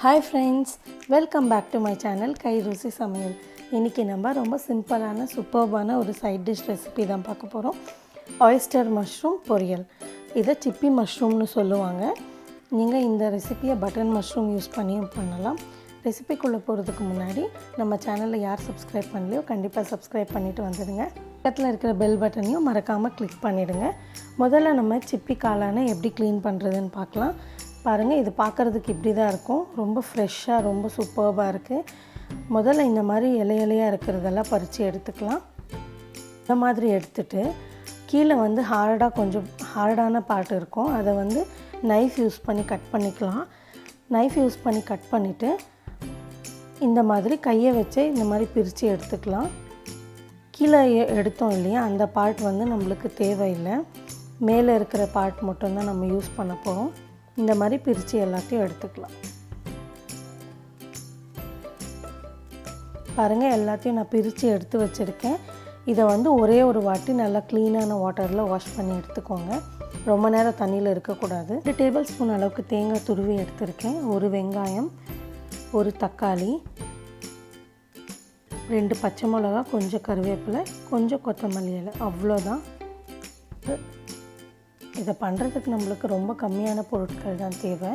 Hi friends, welcome back to my channel Kai Rusi Samayal. இன்னைக்கு நம்ம ரொம்ப சிம்பிளான சூப்பர்பான ஒரு சைட் டிஷ் ரெசிபி தான் பார்க்க போறோம். Oyster Mushroom Poriyal. இத சிப்பி மஷ்ரூம்னு சொல்லுவாங்க. நீங்க இந்த ரெசிபியை பட்டன் மஷ்ரூம் யூஸ் பண்ணியும் பண்ணலாம். ரெசிபிக்குள்ள போறதுக்கு முன்னாடி நம்ம சேனலை யார் Subscribe பண்ணலையோ கண்டிப்பா Subscribe பண்ணிட்டு வந்துடுங்க. பக்கத்துல இருக்கிற பெல் பட்டனையும் மறக்காம கிளிக் பண்ணிடுங்க. முதல்ல நம்ம சிப்பி காளானை எப்படி க்ளீன் பண்றதுன்னு பார்க்கலாம். பாருங்க இது பார்க்கிறதுக்கு இப்படி தான் இருக்கும். ரொம்ப ஃப்ரெஷ்ஷா ரொம்ப சூப்பர்பா இருக்கு. முதல்ல இந்த மாதிரி இலையா இருக்குறதெல்லாம் பறிச்சு எடுத்துக்கலாம். இந்த மாதிரி எடுத்துட்டு கீழ வந்து கொஞ்சம் ஹார்டான பார்ட் இருக்கும். அத வந்து நைஃப் யூஸ் பண்ணி கட் பண்ணிக்கலாம். நைஃப் யூஸ் பண்ணி கட் பண்ணிட்டு இந்த மாதிரி கையை வச்சு இந்த மாதிரி பிரிச்சு எடுத்துக்கலாம். கீழ எடுத்தோம் இல்லையா அந்த பார்ட் வந்து நமக்கு தேவையில்லை. மேலே இருக்கிற பார்ட் மட்டும் தான் நம்ம யூஸ் பண்ண போறோம். இந்த மாதிரி பிரிச்சு எல்லாத்தையும் எடுத்துக்கலாம். பாருங்க எல்லாத்தையும் நான் பிரிச்சு எடுத்து வச்சிருக்கேன். இத வந்து ஒரே ஒரு வாட்டி நல்லா க்ளீனான வாட்டர்ல வாஷ் பண்ணி எடுத்துக்கோங்க. ரொம்ப நேரம் தண்ணில இருக்க கூடாது. 2 டேபிள்ஸ்பூன் அளவுக்கு தேங்காய் துருவி எடுத்துர்க்கேன். ஒரு வெங்காயம், ஒரு தக்காளி, 2 பச்சை மிளகாய், கொஞ்சம் கறிவேப்பிலை, கொஞ்சம் கொத்தமல்லி இலை அவ்வளவுதான். இத பண்றதுக்கு நமக்கு ரொம்ப கம்மியான பொருட்கள் தான் தேவை.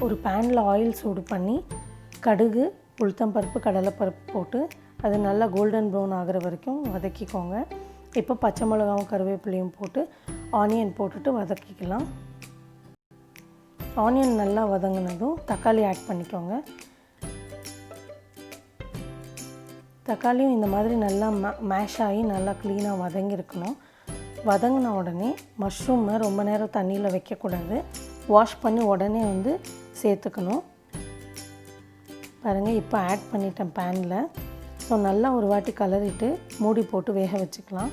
ஒரு panல ஆயில் சூடு பண்ணி கடுகு, உளுத்தம் பருப்பு, கடலை பருப்பு போட்டு அது நல்லா கோல்டன் ப்ரவுன் ஆகுற வரைக்கும் வதக்கிக்கோங்க. இப்போ பச்சை மிளகாயும் கறிவேப்பிலையும் போட்டு ஆனியன் போட்டுட்டு வதக்கிக்கலாம். ஆனியன் நல்லா வதங்கினதும் தக்காளி ஆட் பண்ணிக்கோங்க. தக்காளியும் இந்த மாதிரி நல்லா மேஷ் ஆகி நல்லா க்ளீனா வதங்கி இருக்கணும். வதங்கின உடனே மஷ்ரூமை ரொம்ப நேரம் தண்ணியில் வைக்கக்கூடாது. வாஷ் பண்ணி உடனே வந்து சேர்த்துக்கணும். பாருங்கள் இப்போ ஆட் பண்ணிட்டேன் பேனில். ஸோ நல்லா ஒரு வாட்டி கலரிட்டு மூடி போட்டு வேக வச்சுக்கலாம்.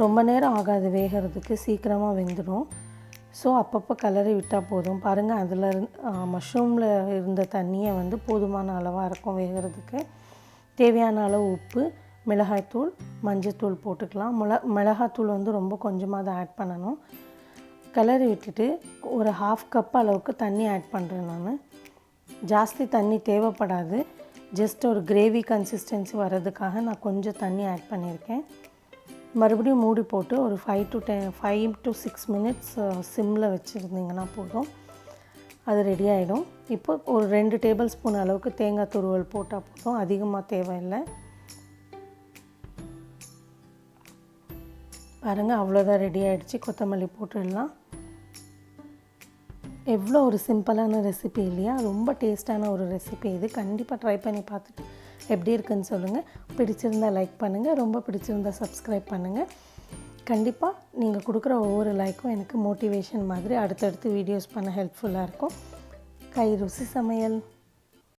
ரொம்ப நேரம் ஆகாது வேகிறதுக்கு, சீக்கிரமாக வெந்துடும். ஸோ அப்பப்போ கலரி விட்டால் போதும். பாருங்கள் அதில் மஷ்ரூமில் இருந்த தண்ணியை வந்து போதுமான அளவாக இருக்கும் வேகிறதுக்கு. தேவையான அளவு உப்பு, மிளகாய்த்தூள், மஞ்சத்தூள் போட்டுக்கலாம். மிளகாய்த்தூள் வந்து ரொம்ப கொஞ்சமாக தான் ஆட் பண்ணணும். கலரி விட்டுட்டு ஒரு 1/2 கப் அளவுக்கு தண்ணி ஆட் பண்ணுறேன் நான். ஜாஸ்தி தண்ணி தேவைப்படாது. ஜஸ்ட் ஒரு கிரேவி கன்சிஸ்டன்சி வரதுக்காக நான் கொஞ்சம் தண்ணி ஆட் பண்ணியிருக்கேன். மறுபடியும் மூடி போட்டு ஒரு 5 to 6 மினிட்ஸ் சிம்மில் வச்சுருந்தீங்கன்னா போதும். அது ரெடி ஆகிடும். இப்போ ஒரு 2 டேபிள் ஸ்பூன் அளவுக்கு தேங்காய் துருவல் போட்டால் போதும். அதிகமாக தேவையில்லை. பாருங்கள் அவ்வளோதான் ரெடி ஆகிடுச்சு. கொத்தமல்லி போட்டுடலாம். எவ்வளோ ஒரு சிம்பிளான ரெசிபி இல்லையா? ரொம்ப டேஸ்டான ஒரு ரெசிபி இது. கண்டிப்பாக ட்ரை பண்ணி பார்த்துட்டு எப்படி இருக்குன்னு சொல்லுங்கள். பிடிச்சிருந்தால் லைக் பண்ணுங்கள். ரொம்ப பிடிச்சிருந்தால் சப்ஸ்கிரைப் பண்ணுங்கள். கண்டிப்பாக நீங்கள் கொடுக்குற ஒவ்வொரு லைக்கும் எனக்கு மோட்டிவேஷன் மாதிரி அடுத்தடுத்து வீடியோஸ் பண்ண ஹெல்ப்ஃபுல்லாக இருக்கும். கை ருசி சமையல்.